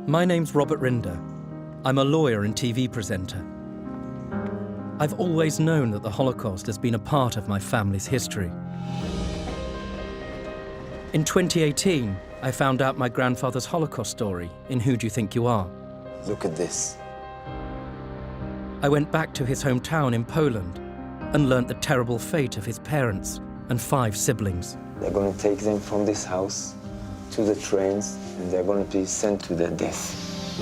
My name's Robert Rinder. I'm a lawyer and TV presenter. I've always known that the Holocaust has been a part of my family's history. In 2018, I found out my grandfather's Holocaust story in Who Do You Think You Are? Look at this. I went back to his hometown in Poland and learnt the terrible fate of his parents and 5 siblings. They're going to take them from this house to the trains, and they're going to be sent to their death.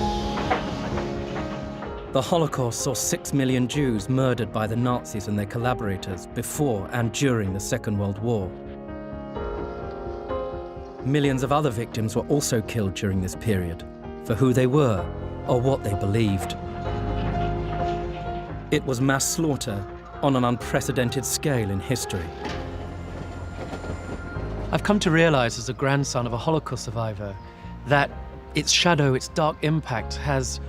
The Holocaust saw 6 million Jews murdered by the Nazis and their collaborators before and during the Second World War. Millions of other victims were also killed during this period, for who they were or what they believed. It was mass slaughter on an unprecedented scale in history. I've come to realize as a grandson of a Holocaust survivor that its shadow, its dark impact has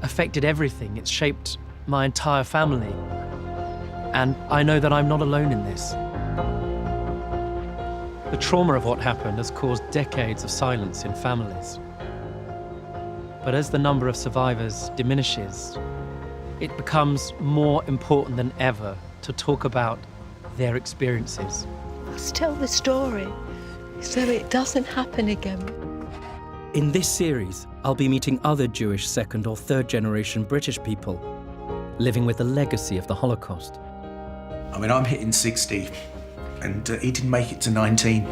affected everything. It's shaped my entire family. And I know that I'm not alone in this. The trauma of what happened has caused decades of silence in families. But as the number of survivors diminishes, it becomes more important than ever to talk about their experiences. Let's tell the story so it doesn't happen again. In this series, I'll be meeting other Jewish second or third generation British people living with the legacy of the Holocaust. I mean, I'm hitting 60 and he didn't make it to 19.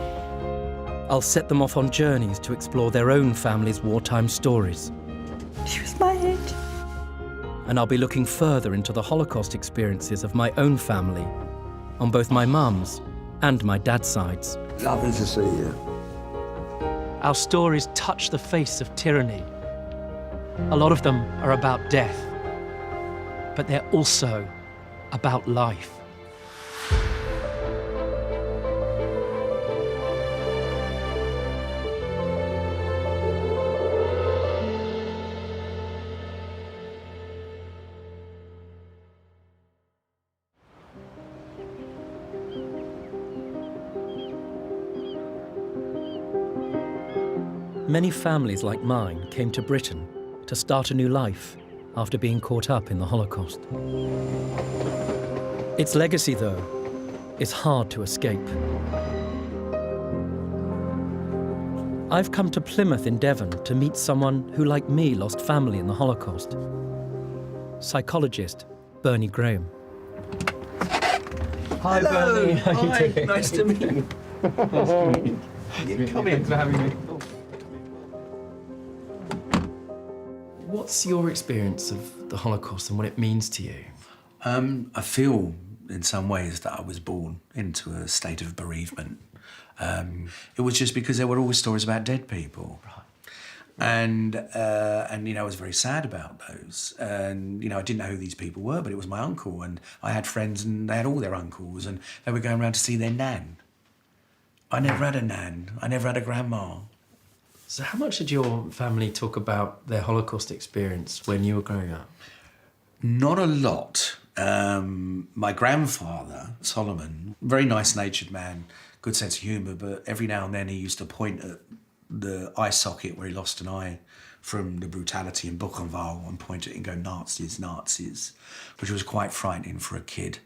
I'll set them off on journeys to explore their own family's wartime stories. She was my age. And I'll be looking further into the Holocaust experiences of my own family on both my mum's and my dad's sides. Lovely to see you. Our stories touch the face of tyranny. A lot of them are about death, but they're also about life. Many families like mine came to Britain to start a new life after being caught up in the Holocaust. Its legacy, though, is hard to escape. I've come to Plymouth in Devon to meet someone who, like me, lost family in the Holocaust. Psychologist Bernie Graham. Hi, Bernie. How are you doing? Nice to meet you. Nice to meet you. Come in. Thanks for having me. What's your experience of the Holocaust and what it means to you? I feel in some ways that I was born into a state of bereavement. It was just because there were always stories about dead people. Right. And you know, I was very sad about those. And, you know, I didn't know who these people were, but it was my uncle. And I had friends and they had all their uncles and they were going around to see their nan. I never had a nan. I never had a grandma. So how much did your family talk about their Holocaust experience when you were growing up? Not a lot. My grandfather, Solomon, very nice-natured man, good sense of humour, but every now and then he used to point at the eye socket where he lost an eye from the brutality in Buchenwald and point at it and go, Nazis, Nazis, which was quite frightening for a kid.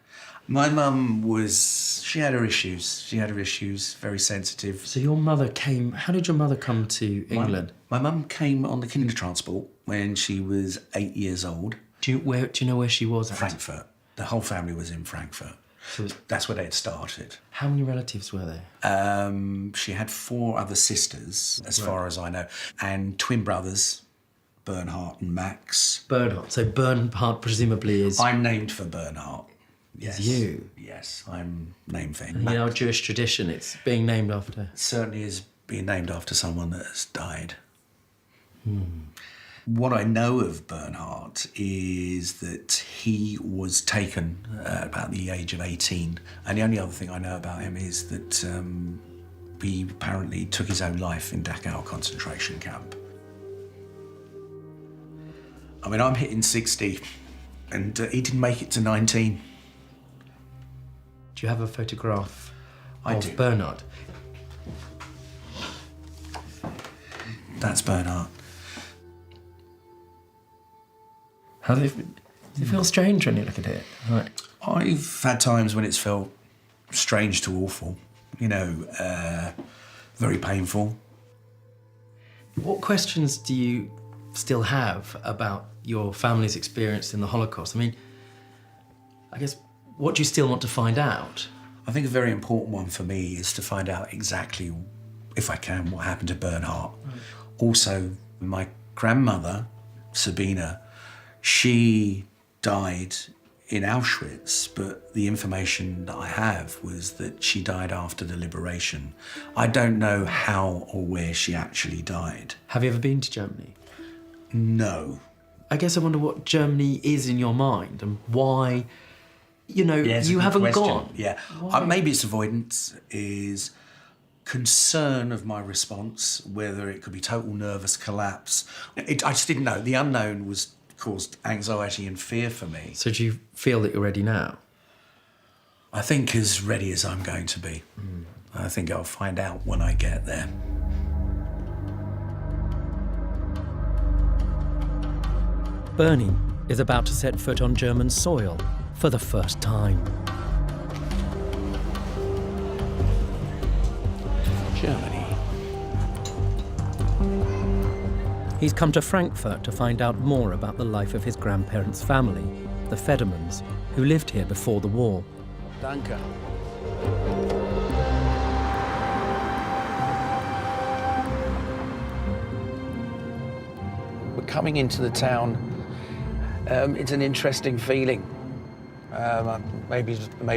My mum she had her issues, very sensitive. So your mother came, how did your mother come to England? My mum came on the Kindertransport when she was 8 years old. Do you know where she was at? Frankfurt. The whole family was in Frankfurt. So that's where they had started. how many relatives were there? She had 4 other sisters, as far as I know, and twin brothers, Bernhard and Max. Bernhard. So Bernhard presumably is... I'm named for Bernhard. Yes. you? Yes, I'm named for him. In our Jewish tradition, it's being named after... It certainly is being named after someone that has died. What I know of Bernhard is that he was taken at about the age of 18. And the only other thing I know about him is that he apparently took his own life in Dachau concentration camp. I mean, I'm hitting 60 and he didn't make it to 19. Do you have a photograph of do. Bernhard? That's Bernhard. Does it feel strange when you look at it? Like, I've had times when it's felt strange to awful, very painful. what questions do you still have about your family's experience in the Holocaust? I mean, I guess, what do you still want to find out? I think a very important one for me is to find out exactly, if I can, what happened to Bernhard. Also, my grandmother, Sabina, she died in Auschwitz, but the information that I have was that she died after the liberation. I don't know how or where she actually died. Have you ever been to Germany? No. I guess I wonder what Germany is in your mind and why, you haven't gone. Yeah. Why? Maybe it's avoidance, is concern of my response, whether it could be total nervous collapse. I just didn't know. The unknown caused anxiety and fear for me. So do you feel that you're ready now? I think as ready as I'm going to be. I think I'll find out when I get there. Bernie is about to set foot on German soil for the first time. Germany. He's come to Frankfurt to find out more about the life of his grandparents' family, the Federmans, who lived here before the war. Danke. We're coming into the town. It's an interesting feeling. Maybe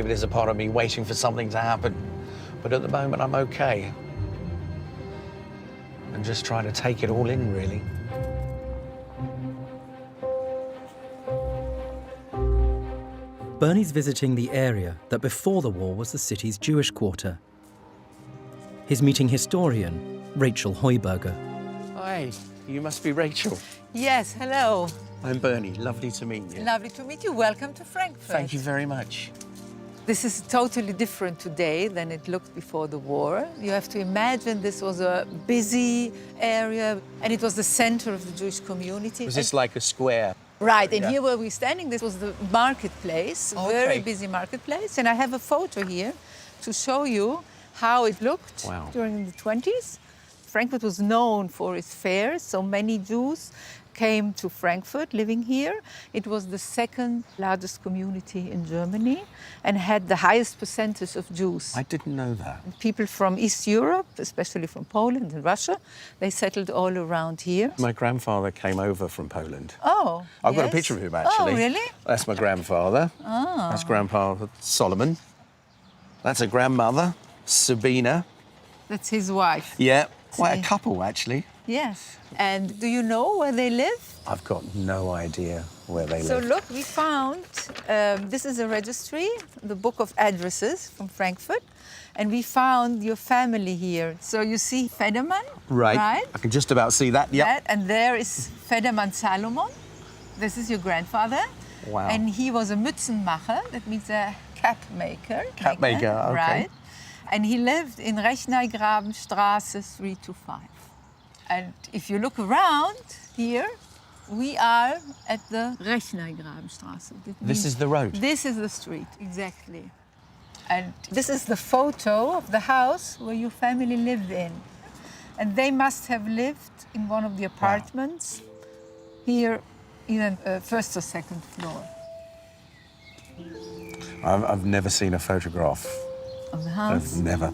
there's a part of me waiting for something to happen, but at the moment I'm okay. And just trying to take it all in, really. Bernie's visiting the area that before the war was the city's Jewish quarter. He's meeting historian Rachel Heuberger. Hi, you must be Rachel. Yes, hello. I'm Bernie. Lovely to meet you. Lovely to meet you. Welcome to Frankfurt. Thank you very much. This is totally different today than it looked before the war. You have to imagine this was a busy area and it was the center of the Jewish community. Was this like a square? Right, and Yeah. here where we're standing, this was the marketplace, Okay. very busy marketplace. And I have a photo here to show you how it looked Wow. during the 20s. Frankfurt was known for its fairs, so many Jews came to Frankfurt living here. It was the second largest community in Germany and had the highest percentage of Jews. I didn't know that. People from East Europe, especially from Poland and Russia, they settled all around here. My grandfather came over from Poland. Oh, I've got a yes? picture of him, actually. Oh, really? That's my grandfather. Oh. That's Grandpa Solomon. That's a grandmother, Sabina. That's his wife. Yeah, quite See. a couple, actually. Yes. And do you know where they live? I've got no idea where they So live. look, we found, this is a registry, the book of addresses from Frankfurt, and we found your family here. So you see Federman, Right. right? I can just about see that. Yep. That, and there is Federman Salomon. This is your grandfather. Wow. And he was a Mützenmacher, that means a cap maker. Cap maker, okay. Right. And he lived in Rechneigrabenstraße 3 to 5. And if you look around here, we are at the Rechneigrabenstraße. That This means is the road. This is the street, exactly. And this is the photo of the house where your family lived in. And they must have lived in one of the apartments here in a first or second floor I've never seen a photograph. of the house. I've never.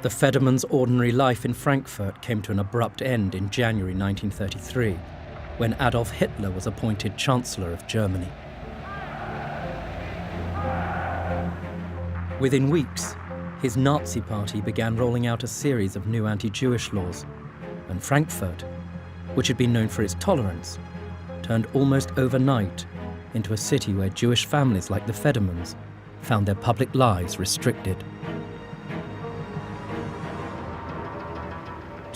The Federmans' ordinary life in Frankfurt came to an abrupt end in January 1933, when Adolf Hitler was appointed Chancellor of Germany. Within weeks, his Nazi party began rolling out a series of new anti-Jewish laws, and Frankfurt, which had been known for its tolerance, turned almost overnight into a city where Jewish families like the Federmans found their public lives restricted.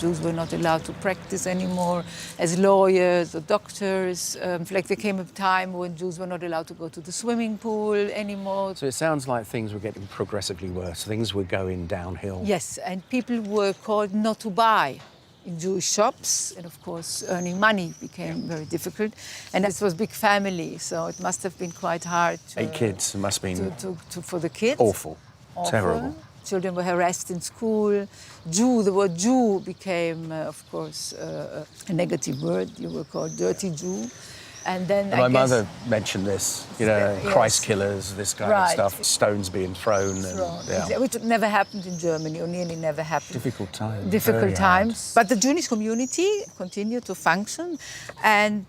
Jews were not allowed to practice anymore as lawyers or doctors. Like there came a time when Jews were not allowed to go to the swimming pool anymore. So it sounds like things were getting progressively worse. Things were going downhill. Yes, and people were called not to buy in Jewish shops, and of course earning money became very difficult. And this was big family, so it must have been quite hard. 8 kids, it must have been for the kids. awful, terrible. Children were harassed in school. The word Jew became, of course, a negative word. You were called dirty Jew. And then My mother mentioned this, you know, Christ killers, this kind of stuff, stones being thrown. Which never happened in Germany, or nearly never happened. Difficult times. Difficult times. But the Jewish community continued to function. And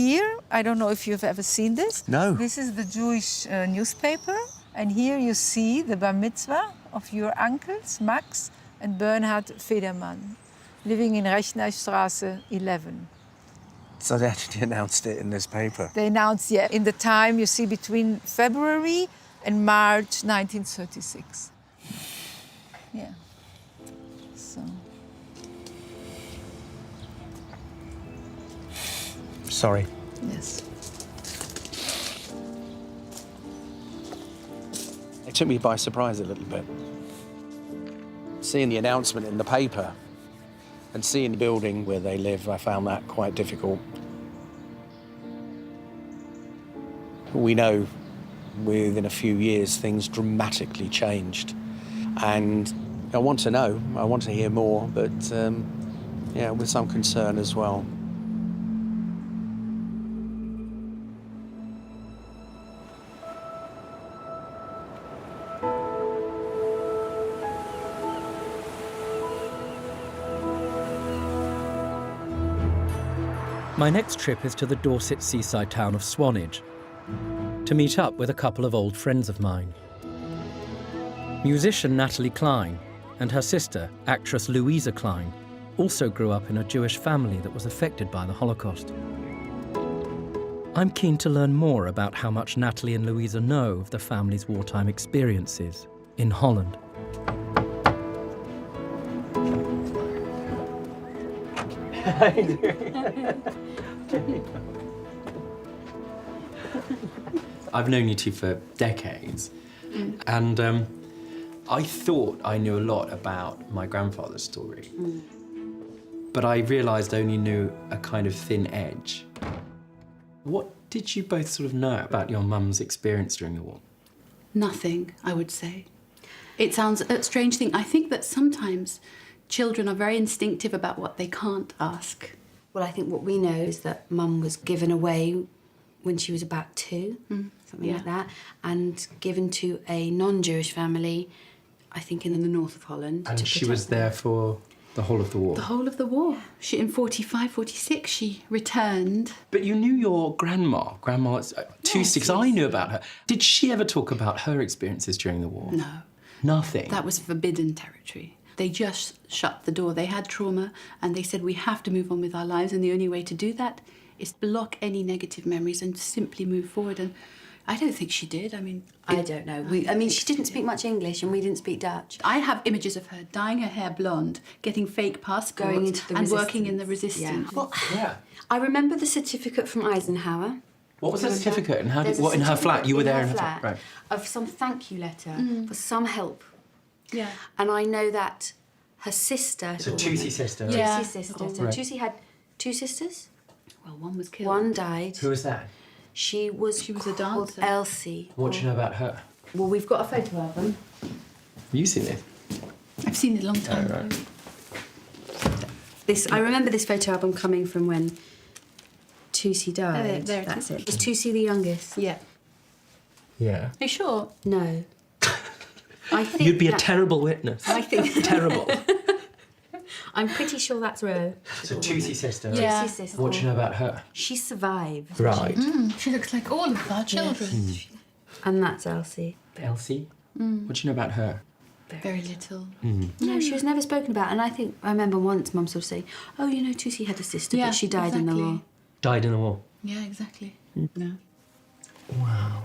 here, I don't know if you've ever seen this. No. This is the Jewish newspaper. And here you see the bar mitzvah of your uncles, Max and Bernhard Federmann, living in Rechnerstraße 11. So they actually announced it in this paper. They announced, yeah, in the time you see between February and March 1936. Yeah. So. Sorry. Yes. It took me by surprise a little bit. Seeing the announcement in the paper and seeing the building where they live, I found that quite difficult. We know within a few years things dramatically changed. And I want to know, I want to hear more, but yeah, with some concern as well. My next trip is to the Dorset seaside town of Swanage to meet up with a couple of old friends of mine. Musician Natalie Klein and her sister, actress Louisa Klein, also grew up in a Jewish family that was affected by the Holocaust. I'm keen to learn more about how much Natalie and Louisa know of the family's wartime experiences in Holland. I've known you two for decades, and I thought I knew a lot about my grandfather's story, but I realised I only knew a kind of thin edge. What did you both sort of know about your mum's experience during the war? Nothing, I would say. It sounds a strange thing. I think that sometimes children are very instinctive about what they can't ask. Well, I think what we know is that Mum was given away when she was about 2, something like that, and given to a non-Jewish family, I think in the north of Holland. And she was there for the whole of the war? The whole of the war. She, in 45, 46, she returned. But you knew your grandma, Tusi, because I knew about her. Did she ever talk about her experiences during the war? No. Nothing? That was forbidden territory. They just shut the door. They had trauma and they said we have to move on with our lives, and the only way to do that is block any negative memories and simply move forward. And I don't think she did. I mean, I don't know. I mean, she didn't speak much English and we didn't speak Dutch. I have images of her dyeing her hair blonde, getting fake passports, Going into the and working in the resistance. Yeah. Well, Yeah. I remember the certificate from Eisenhower. What was the certificate? And how There's did, a what, in her flat? certificate You were in there her in her flat flat? Right. of some thank you letter for some help. Yeah. And I know that her sister... So Tusi's sister? Yeah. Tusi's sister. So Right. Tusi had 2 sisters. Well, one was killed. One died. Who was that? She was a called dancer. Elsie. What do you know about her? Well, we've got a photo album. Have you seen it? I've seen it a long time ago. I remember this photo album coming from when Tusi died. there it That's is. it. Was Tusi the youngest? Yeah. Yeah. Are you sure? No. I think You'd be a that- terrible witness. I think Terrible. I'm pretty sure that's Ro. So Tusi's sister? Yeah. Tusi's sister. What do you know about her? She survived. Right. She looks like all of our children. And that's Elsie. Elsie? What do you know about her? Very little. No, she was never spoken about. And I remember once Mum sort of saying, oh, you know, Tusi had a sister, Yeah, but she died in the exactly. war. Died in the war. Yeah, exactly. No. Wow.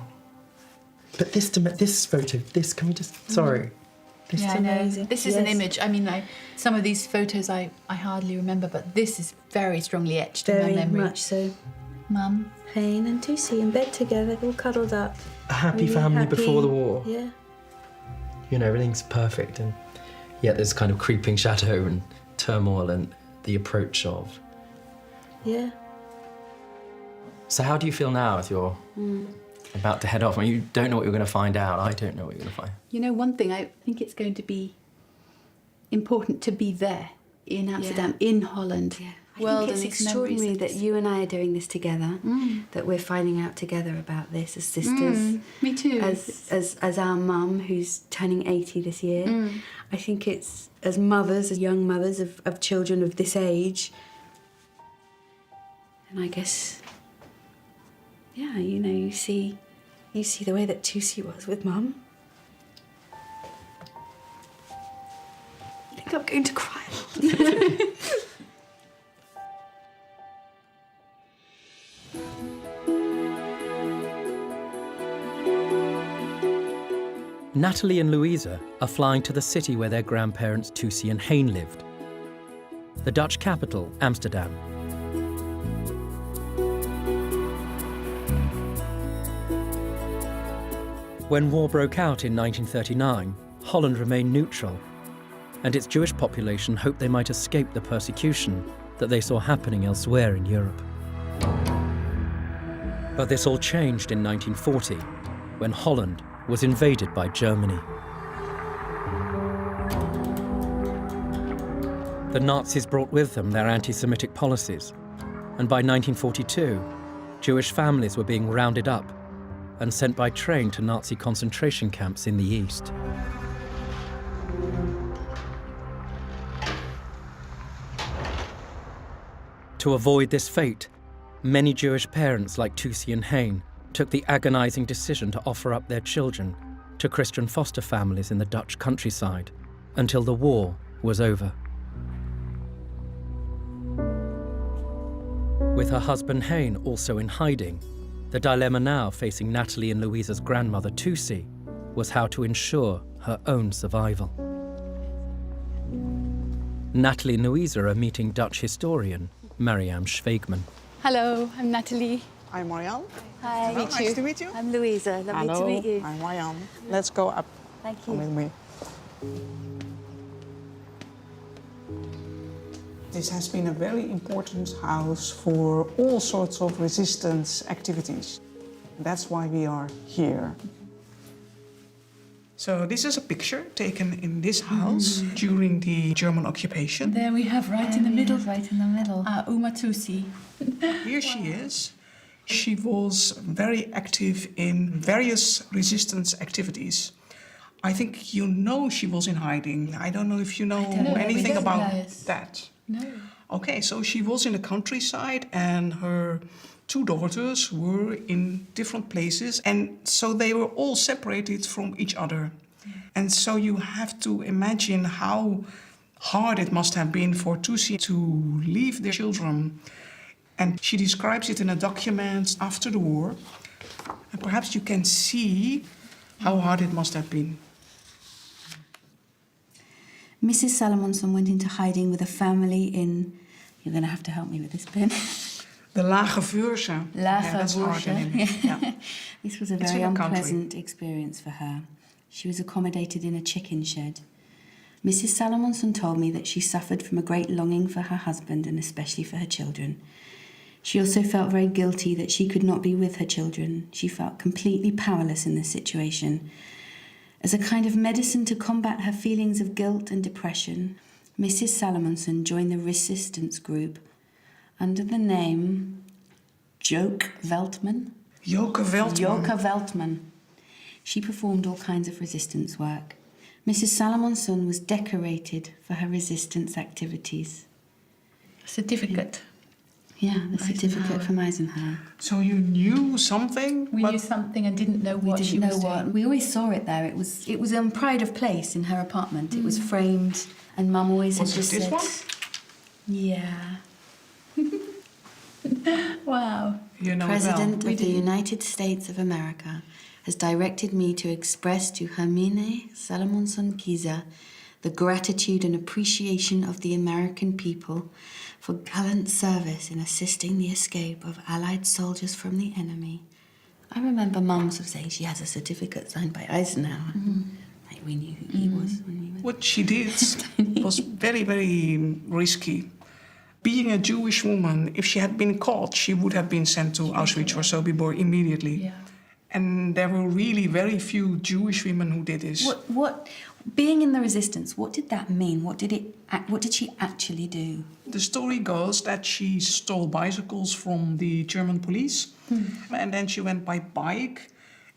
But this photo, can we just, sorry. It's Yeah, I know. amazing. This is an Yes. image. I mean, some of these photos I hardly remember, but this is very strongly etched Very in my memory. much so. Mum. Hayne and Tussie in bed together, all cuddled up. A happy Really family happy. before the war. Yeah. You know, everything's perfect, and yet there's kind of creeping shadow and turmoil and the approach of. Yeah. So how do you feel now as you're about to head off? I mean, you don't know what you're going to find out. I don't know what you're going to find. You know, one thing, I think it's going to be important to be there in Amsterdam, in Holland. Yeah. I think it's extraordinary that you and I are doing this together, that we're finding out together about this as sisters. Me too. As our mum, who's turning 80 this year. I think it's, as mothers, as young mothers of children of this age, and I guess, yeah, you know, you see the way that Tussie was with Mum. I think I'm going to cry. Natalie and Louisa are flying to the city where their grandparents Tussie and Hayne lived. The Dutch capital, Amsterdam. When war broke out in 1939, Holland remained neutral, and its Jewish population hoped they might escape the persecution that they saw happening elsewhere in Europe. But this all changed in 1940, when Holland was invaded by Germany. The Nazis brought with them their anti-Semitic policies, and by 1942, Jewish families were being rounded up and sent by train to Nazi concentration camps in the east. To avoid this fate, many Jewish parents like Tussie and Hayne took the agonizing decision to offer up their children to Christian foster families in the Dutch countryside until the war was over. With her husband Hayne also in hiding, the dilemma now facing Natalie and Louisa's grandmother Tussie was how to ensure her own survival. Natalie and Louisa are meeting Dutch historian Mariam Schweigman. Hello, I'm Natalie. I'm Marianne. Hi. Nice to meet you. I'm Louisa. Lovely Hello, to meet you. I'm Marianne. Let's go up. Thank you. Come with me. This has been a very important house for all sorts of resistance activities. That's why we are here. So this is a picture taken in this house during the German occupation. There we have right in the middle. Right in the middle. Uma Tussie. Here she is. She was very active in various resistance activities. I think you know she was in hiding. I don't know if you know anything about that. No. Okay, so she was in the countryside and her two daughters were in different places, and so they were all separated from each other. And so you have to imagine how hard it must have been for Tussie to leave their children. And she describes it in a document after the war. And perhaps you can see how hard it must have been. Mrs. Salomonson went into hiding with a family in... You're going to have to help me with this, Ben. The Lage Vuursche. Lage that's hard in Vuursche. English. Yeah. This was a It's very in the country. unpleasant experience for her. She was accommodated in a chicken shed. Mrs. Salomonson told me that she suffered from a great longing for her husband and especially for her children. She also felt very guilty that she could not be with her children. She felt completely powerless in this situation. As a kind of medicine to combat her feelings of guilt and depression, Mrs. Salomonson joined the resistance group under the name Joke Veltman. Joke Veltman. Joke Veltman. She performed all kinds of resistance work. Mrs. Salomonson was decorated for her resistance activities. Certificate. Yeah, the certificate from Eisenhower. So you knew something? We but knew something and didn't know what she was doing. We always saw it there. It was on pride of place in her apartment. It was framed, and Mum always Was had it just this said, one? "Yeah." Wow. You know President well. of the United States of America has directed me to express to Hermine Salomonson Giza the gratitude and appreciation of the American people for gallant service in assisting the escape of Allied soldiers from the enemy. I remember Mum sort of saying she has a certificate signed by Eisenhower. Like we knew who he was when we went. What she did was very, very risky. Being a Jewish woman, if she had been caught, she would have been sent to Auschwitz or Sobibor immediately. Yeah. And there were really very few Jewish women who did this. What being in the resistance, what did that mean? What did she actually do? The story goes that she stole bicycles from the German police, and then she went by bike,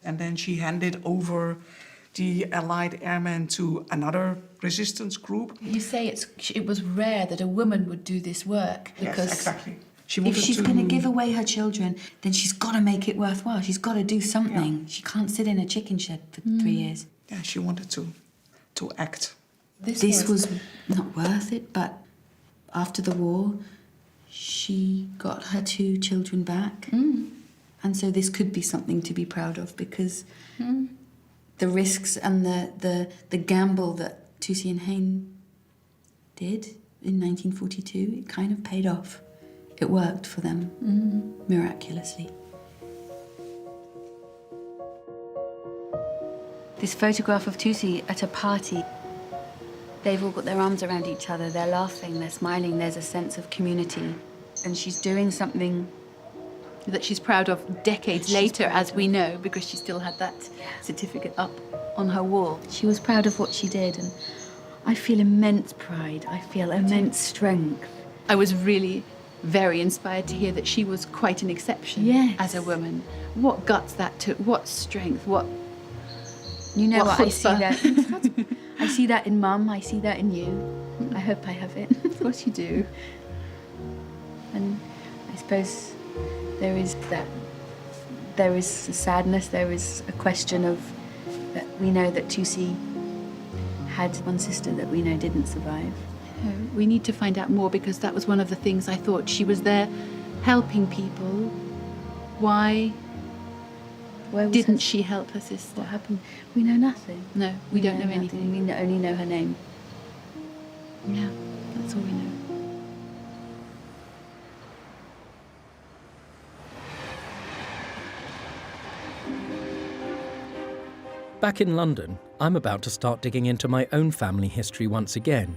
and then she handed over the Allied airmen to another resistance group. You say it was rare that a woman would do this work because Yes, exactly. She If wanted she's to- going to give away her children, then she's got to make it worthwhile. She's got to do something. She can't sit in a chicken shed for 3 years. Yeah, she wanted to act. This was not worth it, but after the war, she got her 2 children back. And so this could be something to be proud of because the risks and the gamble that Tussi and Hayne did in 1942, it kind of paid off. It worked for them, miraculously. This photograph of Tussi at a party. They've all got their arms around each other, they're laughing, they're smiling, there's a sense of community. And she's doing something that she's proud of decades later, as we know, because she still had that certificate up on her wall. She was proud of what she did, and I feel immense pride, I feel immense strength. I was really very inspired to hear that she was quite an exception as a woman. What guts that took, what strength, what... You know what, I see chutzpah. that. I see that in Mum, I see that in you. I hope I have it. Of course you do. And I suppose there is a sadness, there is a question of that we know that Tussi had one sister that we know didn't survive. We need to find out more because that was one of the things I thought. She was there helping people. Why didn't she help her sister? What happened? We know nothing. No, we don't know anything. We only know her name. Yeah, that's all we know. Back in London, I'm about to start digging into my own family history once again.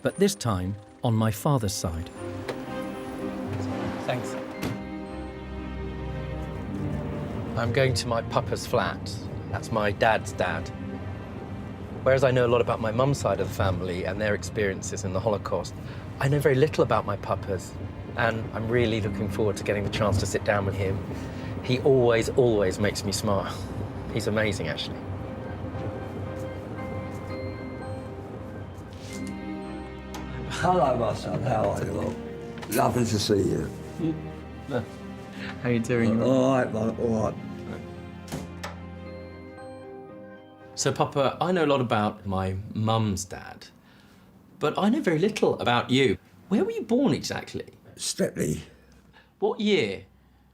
But this time, on my father's side. Thanks. I'm going to my papa's flat. That's my dad's dad. Whereas I know a lot about my mum's side of the family and their experiences in the Holocaust, I know very little about my papa's. And I'm really looking forward to getting the chance to sit down with him. He always, always makes me smile. He's amazing, actually. Hello, my son. How are you? Lovely to see you. How you doing? All right, mate. All right. So, Papa, I know a lot about my mum's dad, but I know very little about you. Where were you born exactly? Stepney, What year?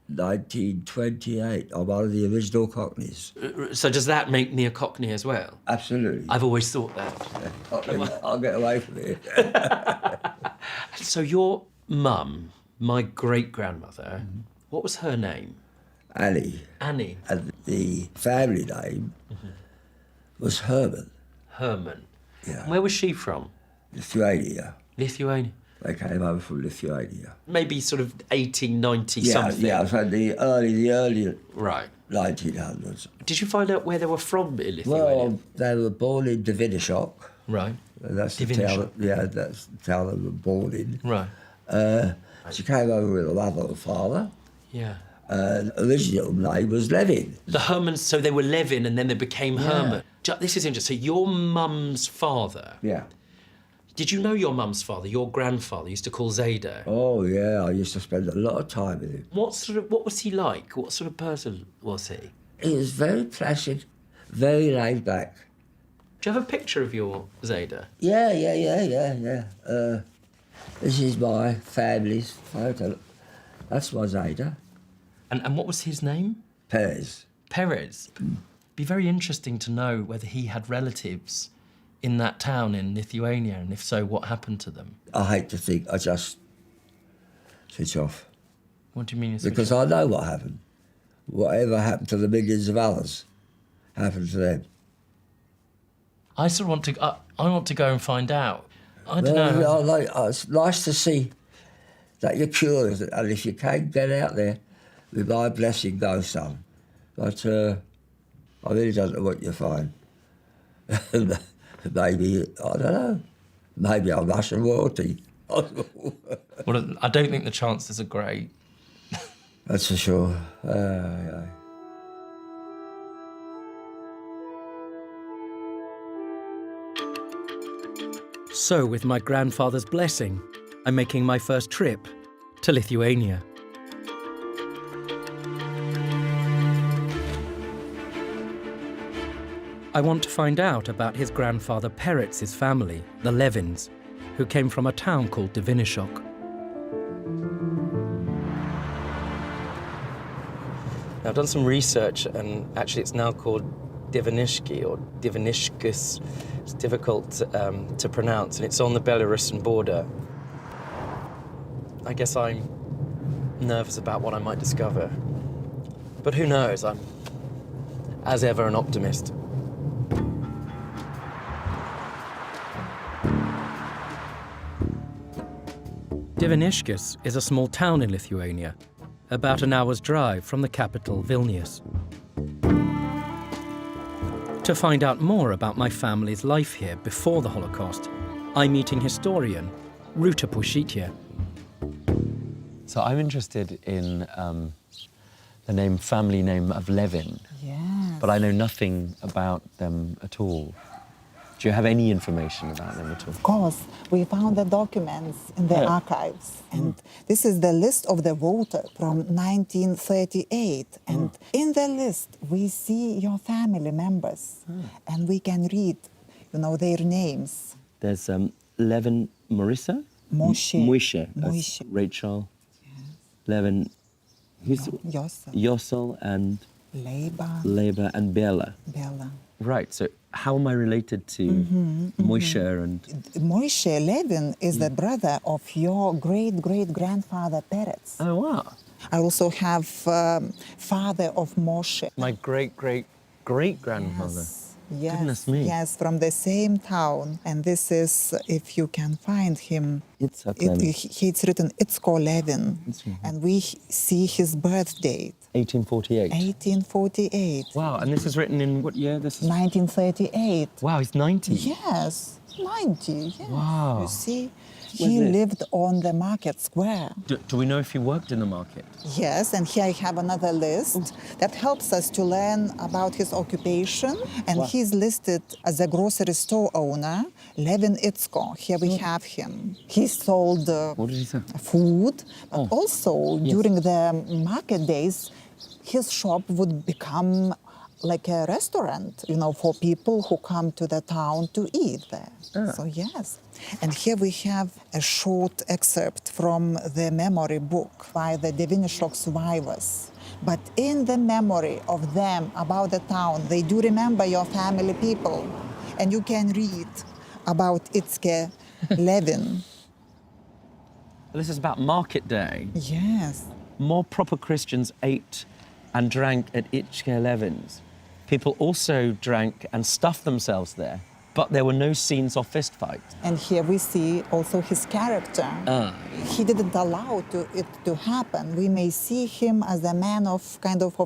1928. I'm one of the original Cockneys. So does that make me a Cockney as well? Absolutely. I've always thought that. I'll get away from it. So your mum, my great-grandmother, what was her name? Annie. Annie. And the family name was Herman. Herman. Yeah. And where was she from? Lithuania. Lithuania. They came over from Lithuania. Maybe sort of 1890 Yeah, something. yeah. So the early Right. 1900s. Did you find out where they were from in Lithuania? Well, they were born in Divinishok. Right. That's the Divinishok. town. Yeah, that's the town they were born in. Right. She came over with her mother and father. Yeah. Original name was Levin. The Hermans, so they were Levin and then they became Herman. This is interesting. So your mum's father, Yeah. did you know your mum's father, your grandfather, used to call Zeta? Oh, yeah, I used to spend a lot of time with him. What was he like? What sort of person was he? He was very placid, very laid back. Do you have a picture of your Zeta? Yeah. This is my family's photo. That's my Zeta. And what was his name? Perez. Perez. Be very interesting to know whether he had relatives in that town in Lithuania, and if so, what happened to them. I hate to think I just switch off. What do you mean you Because switch I know what happened. Whatever happened to the millions of others happened to them. I sort of want to. I want to go and find out. I don't know. It's nice to see that you're curious, and if you can get out there, with my blessing, go some. But I really don't know what you find. Maybe, I don't know, maybe I'm Russian royalty. Well, I don't think the chances are great. That's for sure. Yeah. So, with my grandfather's blessing, I'm making my first trip to Lithuania. I want to find out about his grandfather Peretz's family, the Levins, who came from a town called Divinishok. I've done some research, and actually it's now called Divinishki or Divinishkus. It's difficult to pronounce, and it's on the Belarusian border. I guess I'm nervous about what I might discover. But who knows? I'm, as ever, an optimist. Divinishkus is a small town in Lithuania, about an hour's drive from the capital, Vilnius. To find out more about my family's life here before the Holocaust, I'm meeting historian Ruta Pushitya. So I'm interested in the family name of Levin. Yes. But I know nothing about them at all. Do you have any information about them at all? Of course, we found the documents in the archives, and this is the list of the voter from 1938. And in the list, we see your family members, and we can read, their names. There's Levin Marissa? Moshe. Rachel. Yes. Levin. Who's Yossel and Leba and Bella. Right, so how am I related to Moshe and... Moshe Levin is the brother of your great-great-grandfather Peretz. Oh, wow. I also have father of Moshe. My great-great-great-grandmother. Yes. Goodness me. Yes, from the same town. And this is, if you can find him, it's written Itzko Levin. And we see his birth date. 1848. 1848. Wow, and this is written in what year? This is 1938. Wow, he's 90. Yes, 90, yes. Wow. You see, he lived on the market square. Do we know if he worked in the market? Yes, and here I have another list that helps us to learn about his occupation. And he's listed as a grocery store owner, Levin Itzko. Here we have him. He sold what did he say? Food, but also during the market days, his shop would become like a restaurant, for people who come to the town to eat there. So yes. And here we have a short excerpt from the memory book by the Divinishok survivors. But in the memory of them about the town, they do remember your family people. And you can read about Itzke Levin. This is about market day. Yes. More proper Christians ate and drank at Itzke Levin's. People also drank and stuffed themselves there, but there were no scenes of fistfights. And here we see also his character. He didn't allow it to happen. We may see him as a man of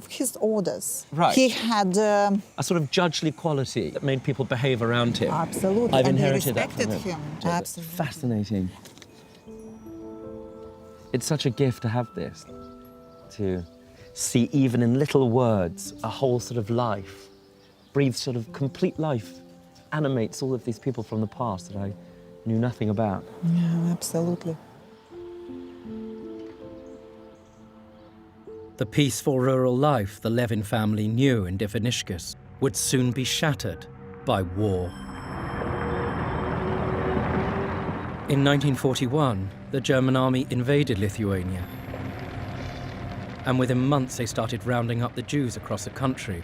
his orders. Right. He had a sort of judgely quality that made people behave around him. Absolutely. I've and inherited they respected that from him. Absolutely. Fascinating. It's such a gift to have this, to see even in little words a whole sort of life, breathe sort of complete life, animates all of these people from the past that I knew nothing about. Yeah, absolutely. The peaceful rural life the Levin family knew in Divinishkus would soon be shattered by war. In 1941, the German army invaded Lithuania. And within months, they started rounding up the Jews across the country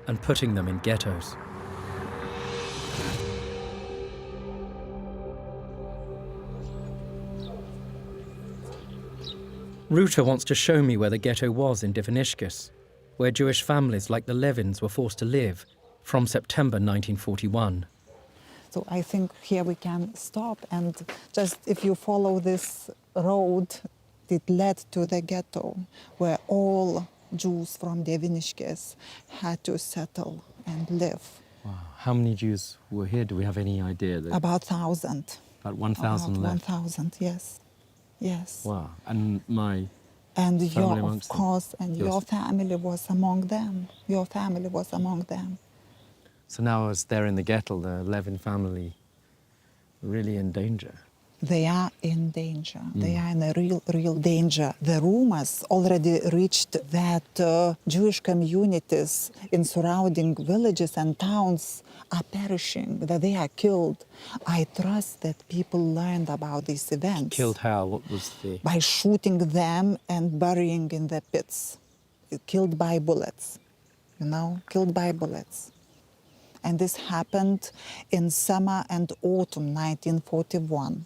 and putting them in ghettos. Ruta wants to show me where the ghetto was in Diviniškis, where Jewish families like the Levins were forced to live from September 1941. So I think here we can stop, and just if you follow this road, it led to the ghetto, where all Jews from Diviniškis had to settle and live. Wow. How many Jews were here? Do we have any idea? About 1,000. About 1,000 left? 1,000, yes. Yes. Wow. And my And family your, of amongst them? course, and Yes. your family was among them. Your family was among them. So now as they're in the ghetto, the Levin family really in danger. They are in danger. They are in a real danger. The rumors already reached that Jewish communities in surrounding villages and towns are perishing, that they are killed. I trust that people learned about these events. Killed how? What was the... By shooting them and burying in the pits. Killed by bullets, you know, killed by bullets. And this happened in summer and autumn 1941.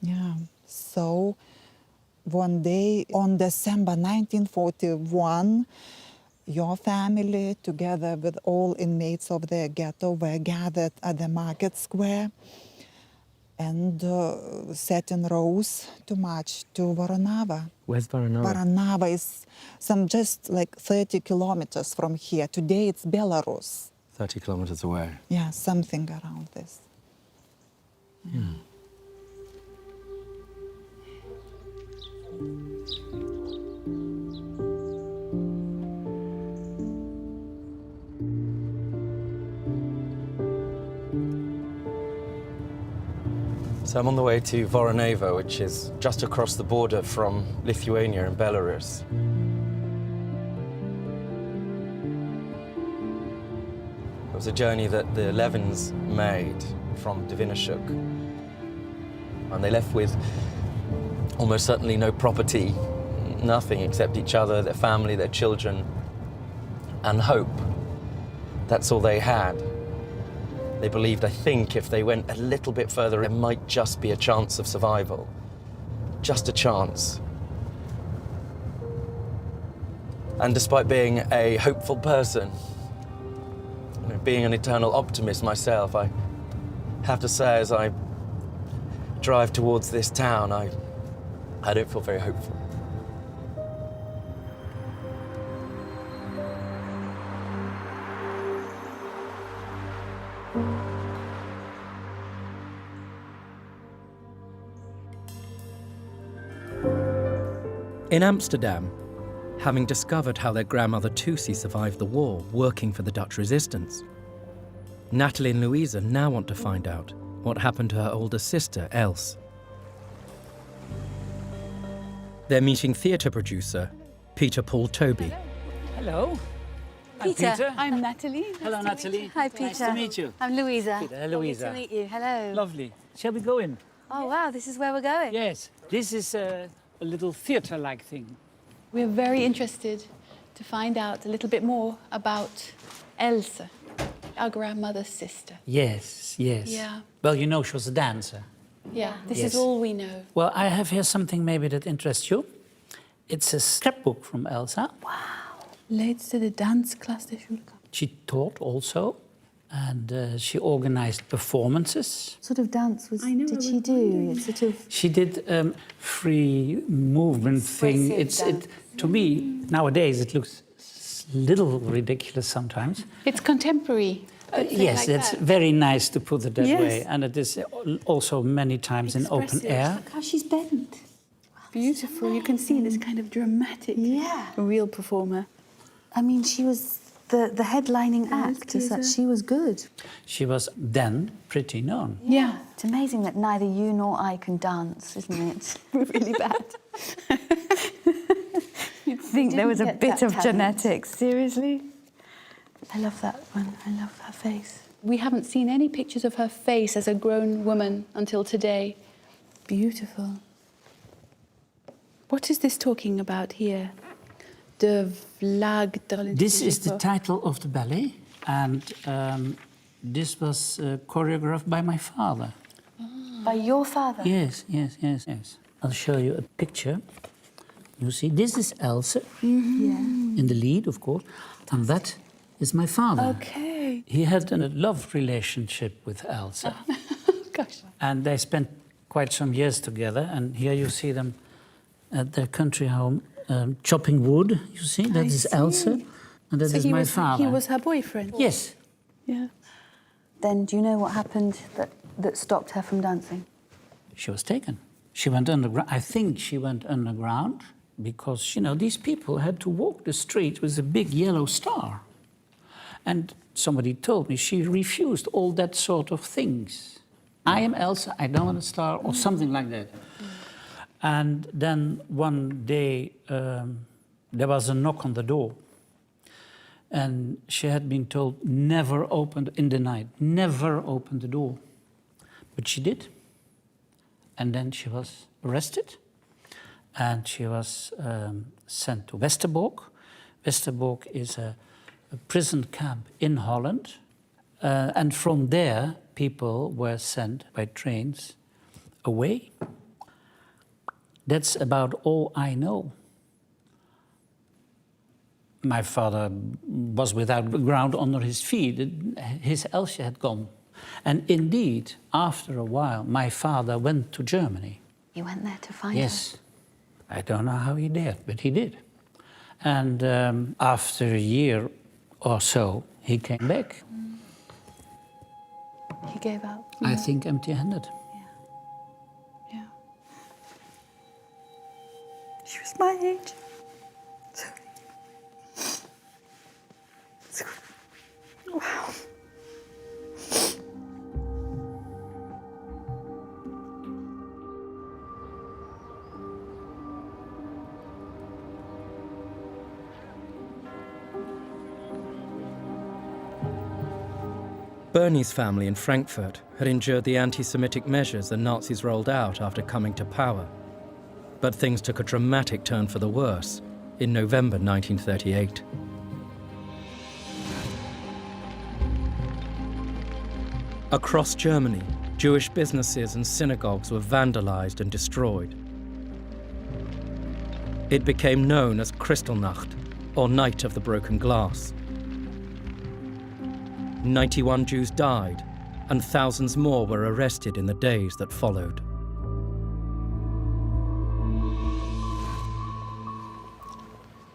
Yeah, so one day on December 1941, your family, together with all inmates of the ghetto, were gathered at the market square and set in rows to march to Voronava. Where's Voronava? Voronava is some just like 30 kilometers from here. Today it's Belarus. 30 kilometers away. Yeah, something around this. So I'm on the way to Voronava, which is just across the border from Lithuania and Belarus. It was a journey that the Levins made from Divinišk. And they left with almost certainly no property, nothing except each other, their family, their children, and hope. That's all they had. They believed, I think, if they went a little bit further, it might just be a chance of survival. Just a chance. And despite being a hopeful person, being an eternal optimist myself, I have to say, as I drive towards this town, I don't feel very hopeful. In Amsterdam, having discovered how their grandmother Tusi survived the war working for the Dutch resistance, Natalie and Louisa now want to find out what happened to her older sister, Else. They're meeting theatre producer Peter Paul Toby. Hello. I'm Peter, I'm Natalie. Hello, Natalie. Hi, Peter. Nice to meet you. I'm Louisa. Peter, Louisa. Nice to meet you. Hello. Lovely. Shall we go in? Oh, wow, this is where we're going. Yes. This is a little theatre-like thing. We're very interested to find out a little bit more about Else, our grandmother's sister. Yes, yes. Yeah. Well, you know she was a dancer. Yeah, this Yes. is all we know. Well, I have here something maybe that interests you. It's a scrapbook from Elsa. Wow. Leidde de dansklas til Schulkamp. She taught also, and she organized performances. What sort of dance did she do? It's sort of... She did free movement thing. To me, nowadays, it looks a little ridiculous sometimes. It's contemporary. Yes, like it's that. very nice to put it that Yes. way. And it is also many times in open air. Look how she's bent. Beautiful. You can see this kind of dramatic, real performer. I mean, she was the headlining act as such. She was good. She was then pretty known. Yeah. It's amazing that neither you nor I can dance, isn't it? We're really bad. You'd think there was a didn't get bit that of talent. genetics, seriously. I love that one. I love her face. We haven't seen any pictures of her face as a grown woman until today. Beautiful. What is this talking about here? De Vlag der This is the title of the ballet, and this was choreographed by my father. By your father? Yes. I'll show you a picture. You see, this is Elsa, in the lead, of course, and that is my father. Okay. He had a love relationship with Elsa. Gosh. And they spent quite some years together, and here you see them at their country home chopping wood, you see? That is Elsa, and that is my father. He was her boyfriend? Yes. Yeah. Then do you know what happened that stopped her from dancing? She was taken. She went underground. I think she went underground because, you know, these people had to walk the street with a big yellow star. And somebody told me she refused all that sort of things. I am Elsa, I don't want a star, or something like that. And then one day, there was a knock on the door. And she had been told, never open in the night, never open the door. But she did. And then she was arrested. And she was sent to Westerbork. Westerbork is a prison camp in Holland. And from there, people were sent by trains away. That's about all I know. My father was without ground under his feet. His Elsa had gone. And indeed, after a while, my father went to Germany. You went there to find her? Yes. I don't know how he did, but he did. And after a year or so, he came back. He gave up? I think empty-handed. Yeah. She was my age. Wow. Bernie's family in Frankfurt had endured the anti-Semitic measures the Nazis rolled out after coming to power. But things took a dramatic turn for the worse in November 1938. Across Germany, Jewish businesses and synagogues were vandalized and destroyed. It became known as Kristallnacht, or Night of the Broken Glass. 91 Jews died, and thousands more were arrested in the days that followed.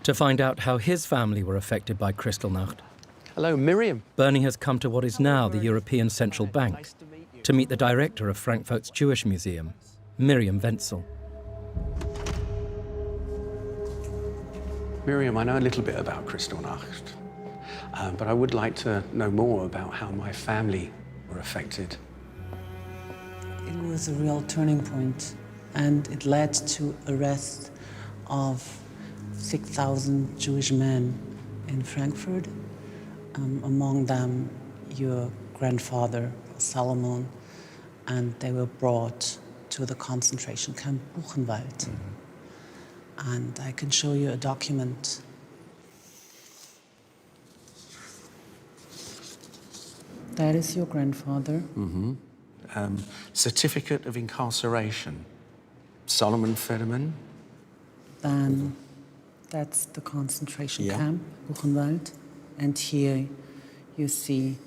To find out how his family were affected by Kristallnacht, Hello, Miriam. Bernie has come to what is now the European Central Bank to meet the director of Frankfurt's Jewish Museum, Miriam Wenzel. Miriam, I know a little bit about Kristallnacht, but I would like to know more about how my family were affected. It was a real turning point, and it led to arrest of 6,000 Jewish men in Frankfurt, among them your grandfather, Solomon, and they were brought to the concentration camp Buchenwald. And I can show you a document. That is your grandfather. Certificate of incarceration. Solomon Federman. Then that's the concentration Yeah. camp, Buchenwald. And here you see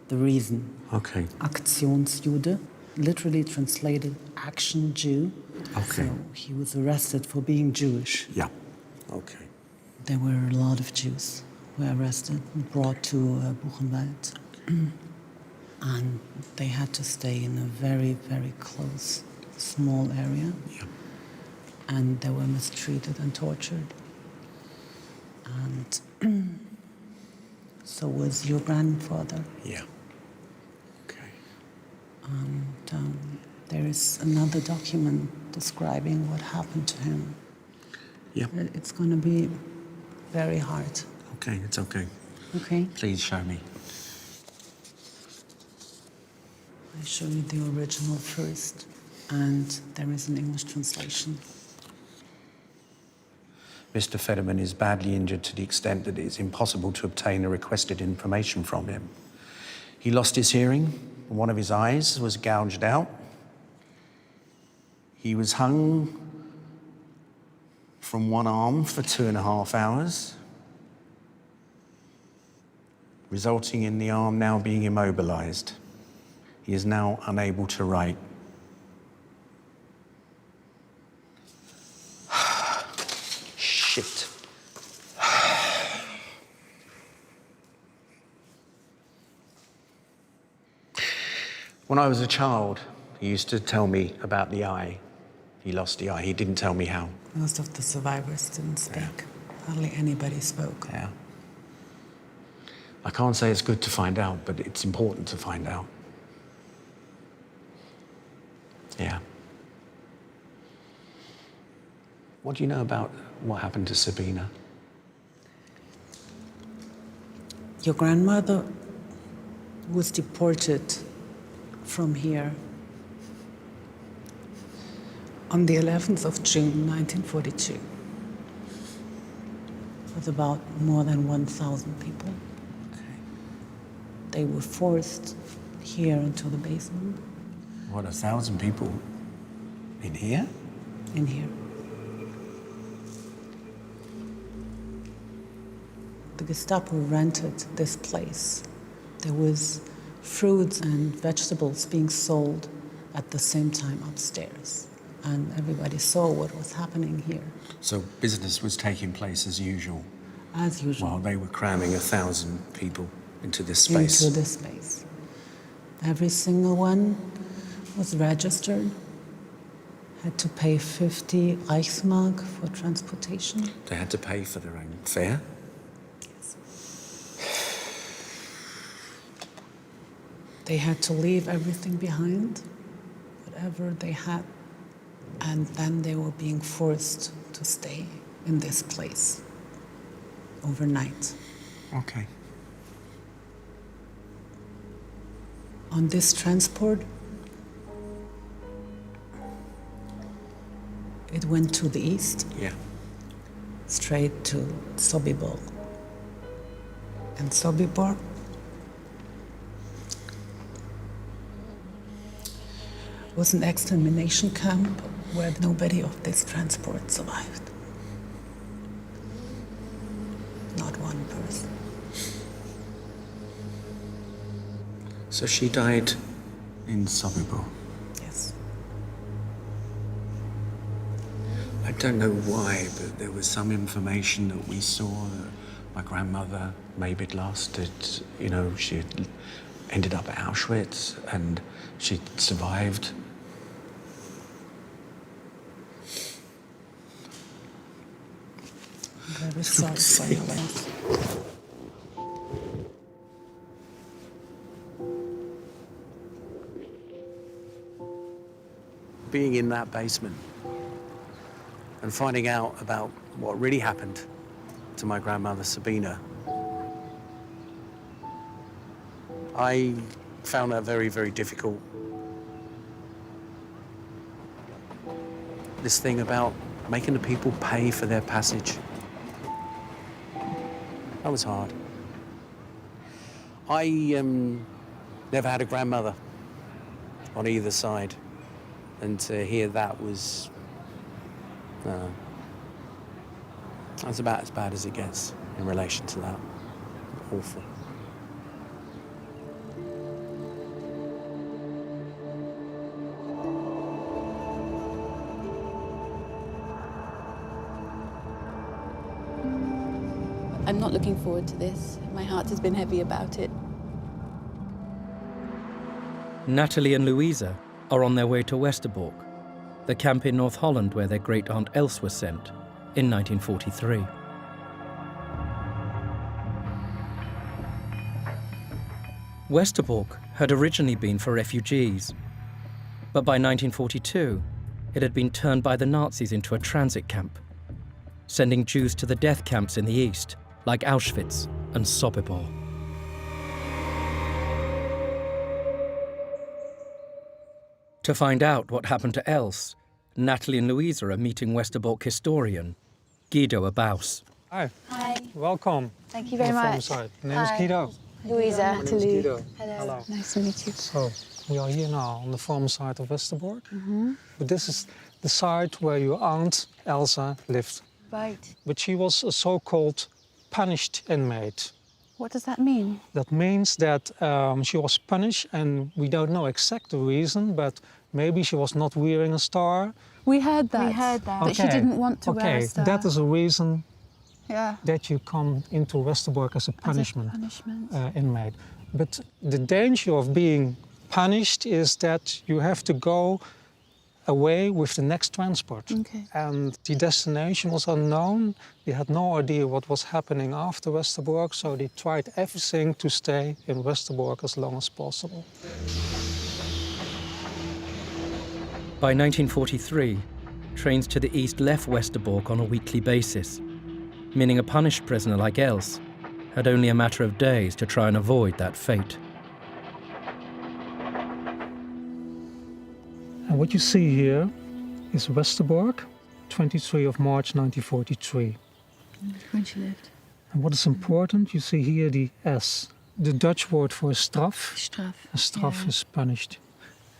the reason. Okay. Aktionsjude, literally translated action Jew. Okay. So he was arrested for being Jewish. Yeah. Okay. There were a lot of Jews who were arrested and brought to Buchenwald. And they had to stay in a very, very close, small area. Yeah. And they were mistreated and tortured. And so was your grandfather. Yeah. Okay. And there is another document describing what happened to him. Yeah. It's going to be very hard. Okay, it's okay. Okay? Please show me. I show you the original first, and there is an English translation. Mr. Federman is badly injured to the extent that it's impossible to obtain the requested information from him. He lost his hearing, one of his eyes was gouged out. He was hung from one arm for 2.5 hours, resulting in the arm now being immobilized. He is now unable to write. Shit. When I was a child, he used to tell me about the eye. He lost the eye. He didn't tell me how. Most of the survivors didn't speak. Hardly anybody spoke. Yeah. I can't say it's good to find out, but it's important to find out. Yeah. What do you know about what happened to Sabina? Your grandmother was deported from here on the 11th of June, 1942, with about more than 1,000 people. They were forced here into the basement. What, 1,000 people in here? In here. The Gestapo rented this place. There was fruits and vegetables being sold at the same time upstairs. And everybody saw what was happening here. So business was taking place as usual? As usual. While they were cramming 1,000 people into this space? Into this space. Every single one was registered, had to pay 50 Reichsmark for transportation. They had to pay for their own fare? Yes. They had to leave everything behind, whatever they had, and then they were being forced to stay in this place overnight. Okay. On this transport, it went to the east. Yeah. Straight to Sobibor. And Sobibor was an extermination camp where nobody of this transport survived. Not one person. So she died in Sobibor? Yes. I don't know why, but there was some information that we saw that my grandmother maybe had lasted, you know, she had ended up at Auschwitz and she survived. I'm very sorry for your loss. Being in that basement and finding out about what really happened to my grandmother Sabina, I found that very, very difficult. This thing about making the people pay for their passage. That was hard. I never had a grandmother on either side. And to hear that was, that's about as bad as it gets in relation to that. Awful. I'm not looking forward to this. My heart has been heavy about it. Natalie and Louisa are on their way to Westerbork, the camp in North Holland where their great-aunt Else was sent in 1943. Westerbork had originally been for refugees, but by 1942 it had been turned by the Nazis into a transit camp, sending Jews to the death camps in the east, like Auschwitz and Sobibor. To find out what happened to Else, Natalie and Louisa are meeting Westerbork historian Guido Abaus. Hi. Hi. Welcome. Thank you very on the much. farm side. My name is Hi. Guido. Louisa. My name is Guido. Hello. Nice to meet you. So, we are here now on the farm side of Westerbork. Mm-hmm. But this is the site where your aunt Elsa lived. Right. But she was a so-called punished inmate. What does that mean? That means that she was punished, and we don't know exact the reason, but maybe she was not wearing a star. We heard that. We heard that. That she didn't want to wear a star. That is a reason Yeah. that you come into Westerbork as a punishment, punishment. Inmate. But the danger of being punished is that you have to go away with the next transport. Okay. And the destination was unknown. They had no idea what was happening after Westerbork, so they tried everything to stay in Westerbork as long as possible. By 1943, trains to the east left Westerbork on a weekly basis, meaning a punished prisoner like Els had only a matter of days to try and avoid that fate. And what you see here is Westerbork, 23 of March 1943. When she lived. And what is important, you see here the S, the Dutch word for straf. Straf. A straf Yeah. is punished.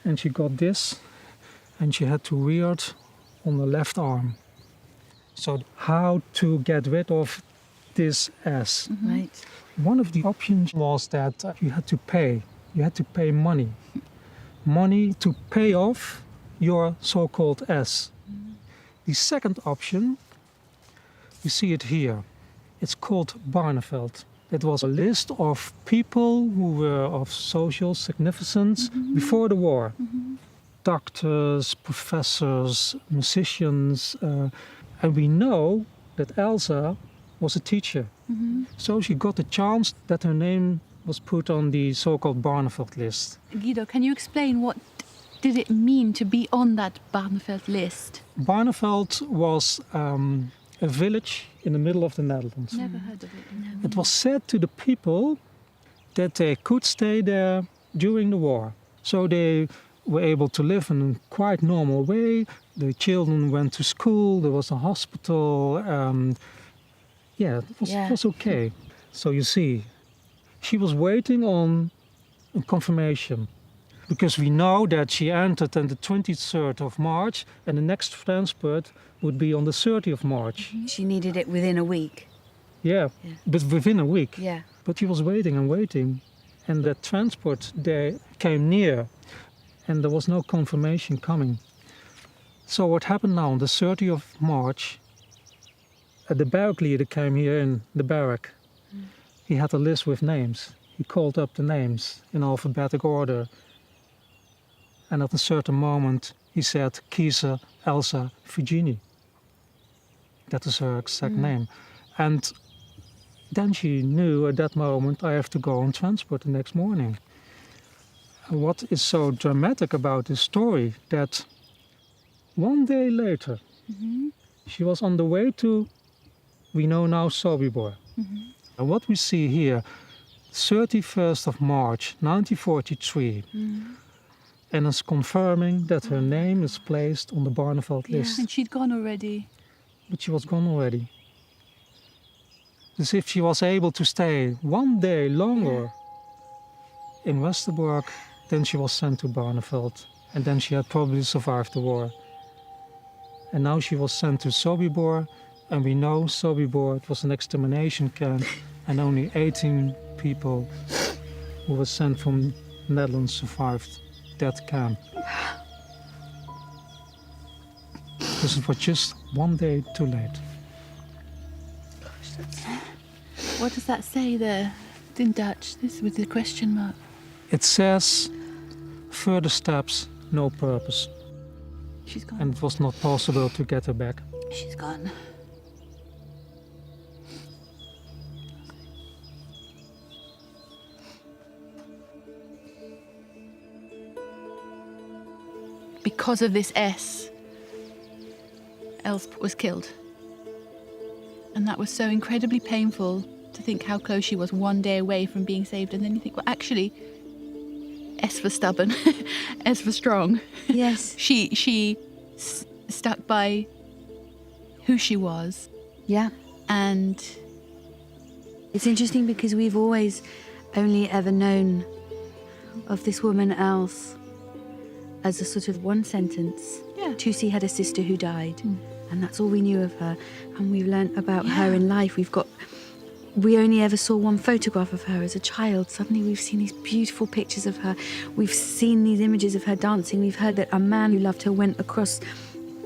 And she got this, and she had to wear it on the left arm. So how to get rid of this S? Right. One of the options was that you had to pay. You had to pay money. Money to pay off your so-called S. The second option, you see it here. It's called Barneveld. It was a list of people who were of social significance before the war. Doctors, professors, musicians. And we know that Elsa was a teacher. So she got the chance that her name was put on the so-called Barneveld list. Guido, can you explain what did it mean to be on that Barneveld list? Barneveld was a village in the middle of the Netherlands. Never heard of it. No. It was said to the people that they could stay there during the war. So they were able to live in a quite normal way. The children went to school, there was a hospital. It was okay. So you see, she was waiting on a confirmation. Because we know that she entered on the 23rd of March and the next transport would be on the 30th of March. She needed it within a week. Yeah, but within a week. Yeah. But she was waiting and waiting. And the transport day came near and there was no confirmation coming. So what happened now on the 30th of March, the barrack leader came here in the barrack. He had a list with names. He called up the names in alphabetic order. And at a certain moment, he said, Kiezer, Elsa, Virginie. That is her exact name. And then she knew at that moment, I have to go on transport the next morning. And what is so dramatic about this story, that one day later, she was on the way to, we know now, Sobibor. And what we see here, 31st of March, 1943, and is confirming that her name is placed on the Barneveld list. And she'd gone already. But she was gone already. As if she was able to stay one day longer in Westerbork, then she was sent to Barneveld. And then she had probably survived the war. And now she was sent to Sobibor, and we know Sobibor, it was an extermination camp, and only 18 people who were sent from Netherlands survived that camp. This was just one day too late. What does that say there in Dutch? This with the question mark. It says, further steps, no purpose. She's gone. And it was not possible to get her back. She's gone. Because of this S, Els was killed. And that was so incredibly painful to think how close she was one day away from being saved. And then you think, well, actually, S for stubborn, S for strong. Yes. She stuck by who she was Yeah. And it's interesting because we've always only ever known of this woman Else as a sort of one sentence. Yeah. Tusi had a sister who died, and that's all we knew of her. And we've learnt about her in life. We only ever saw one photograph of her as a child. Suddenly we've seen these beautiful pictures of her. We've seen these images of her dancing. We've heard that a man who loved her went across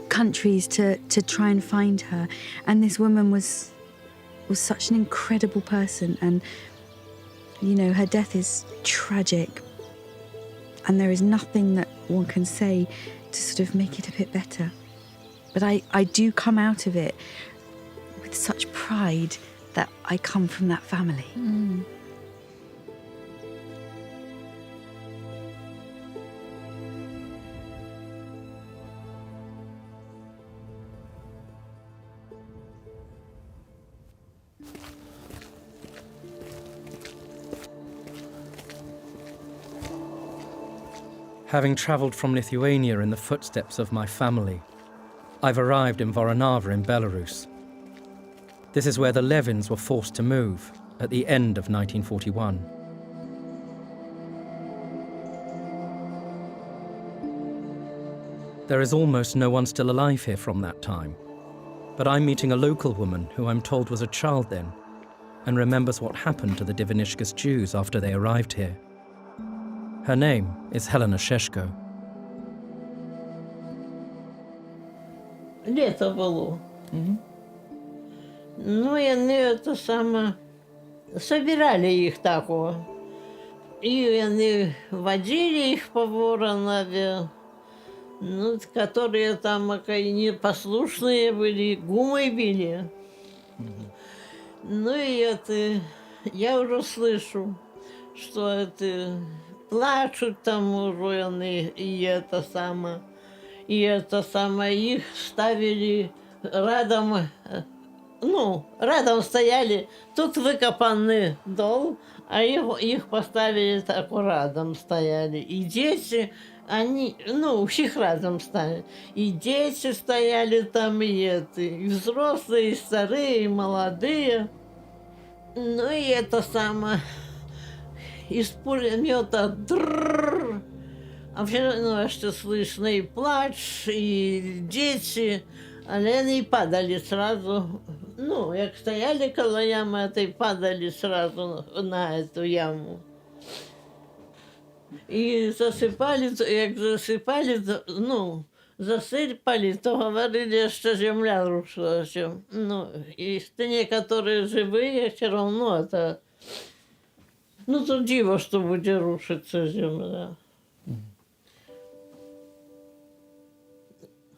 countries to try and find her. And this woman was such an incredible person. And, you know, her death is tragic. And there is nothing that one can say to sort of make it a bit better. But I do come out of it with such pride that I come from that family. Having travelled from Lithuania in the footsteps of my family, I've arrived in Voronava in Belarus. This is where the Levins were forced to move at the end of 1941. There is almost no one still alive here from that time, but I'm meeting a local woman who I'm told was a child then and remembers what happened to the Divinishkas Jews after they arrived here. Her name is Helena Sheshko. Лето было. Ну, и они это самое... Собирали их такого. И они водили их по Воронове, ну, которые там непослушные были, гумой били. Ну, и это... Я уже слышу, что это... Плачут там уже они, и это самое... их ставили рядом, ну, рядом стояли, тут выкопанный дол, а их поставили так рядом стояли. И дети, они, ну, их рядом стояли. И дети стояли там, и взрослые, и старые, и молодые. Ну, и это самое, из пулемета а все равно, что слышно и плач, и дети, але они падали сразу. Ну, как стояли около ямы, это и падали сразу на эту яму. И засыпали, как засыпали, ну, засыпали, то говорили, что земля рушилась. Ну, и некоторые живые, все равно это... Ну, то диво, что будет рушиться земля.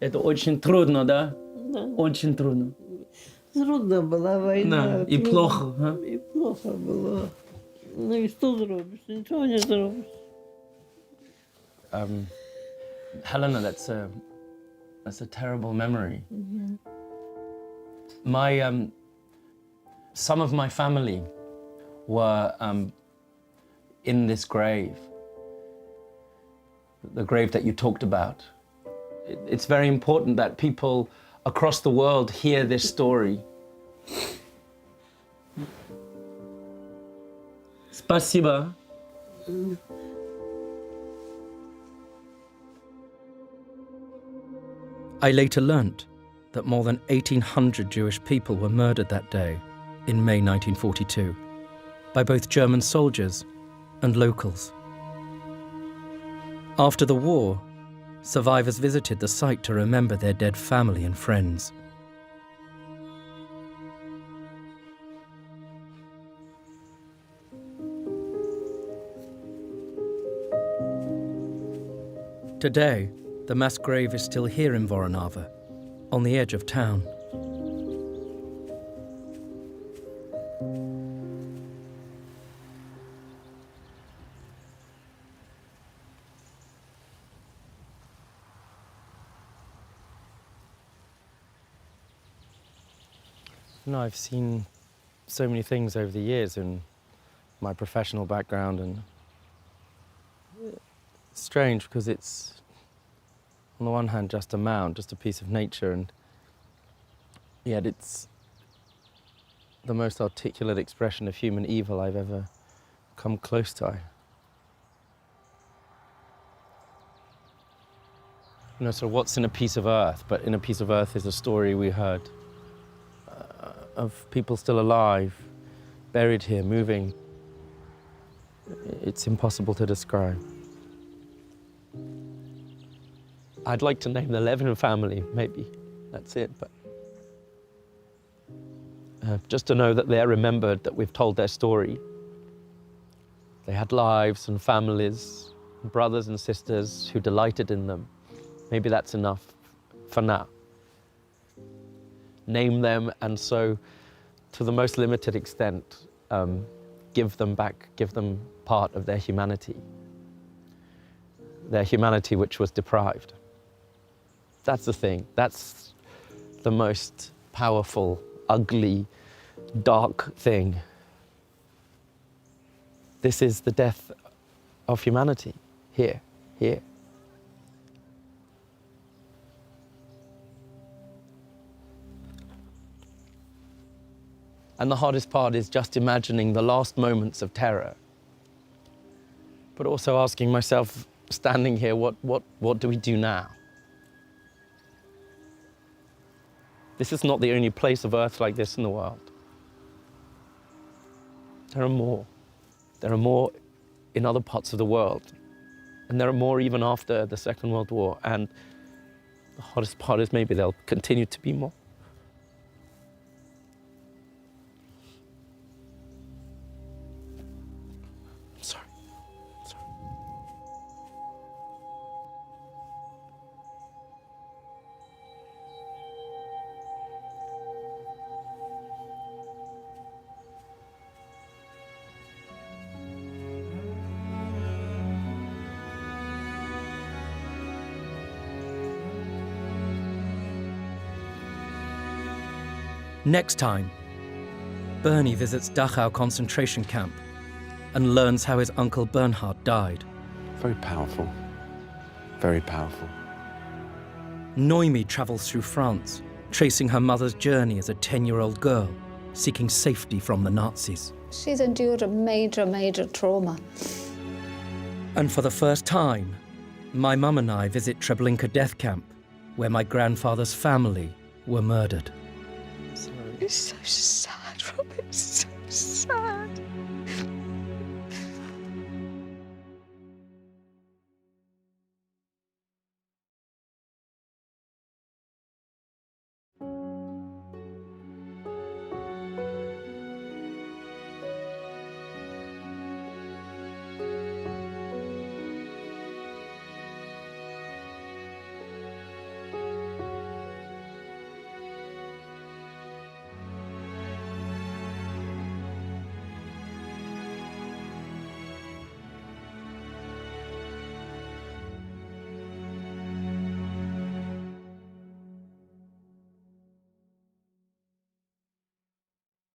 Это очень трудно, да? Да. Очень трудно. Трудно была война. Да, и плохо. А? И плохо было. Ну и что зробишь? Ничего не зробишь. Helena, that's a terrible memory. My some of my family were in this grave, the grave that you talked about. It's very important that people across the world hear this story. Спасибо. I later learnt that more than 1,800 Jewish people were murdered that day in May 1942 by both German soldiers and locals. After the war, survivors visited the site to remember their dead family and friends. Today, the mass grave is still here in Voronava, on the edge of town. No, I've seen so many things over the years in my professional background, and it's strange because it's, on the one hand, just a mound, just a piece of nature, and yet it's the most articulate expression of human evil I've ever come close to. You know, so what's in a piece of earth? But in a piece of earth is a story we heard of people still alive, buried here, moving. It's impossible to describe. I'd like to name the Levin family, maybe. That's it, but just to know that they're remembered, that we've told their story. They had lives and families, and brothers and sisters who delighted in them. Maybe that's enough for now. Name them, and so, to the most limited extent, give them back, give them part of their humanity which was deprived. That's the thing. That's the most powerful, ugly, dark thing. This is the death of humanity, here. And the hardest part is just imagining the last moments of terror, but also asking myself, standing here, what do we do now? This is not the only place of earth like this in the world. There are more. There are more in other parts of the world. And there are more even after the Second World War. And the hardest part is maybe there'll continue to be more. Sorry. Next time, Bernie visits Dachau concentration camp and learns how his uncle Bernhard died. Very powerful. Very powerful. Noemi travels through France, tracing her mother's journey as a 10-year-old girl, seeking safety from the Nazis. She's endured a major trauma. And for the first time, my mum and I visit Treblinka death camp, where my grandfather's family were murdered. It's so sad.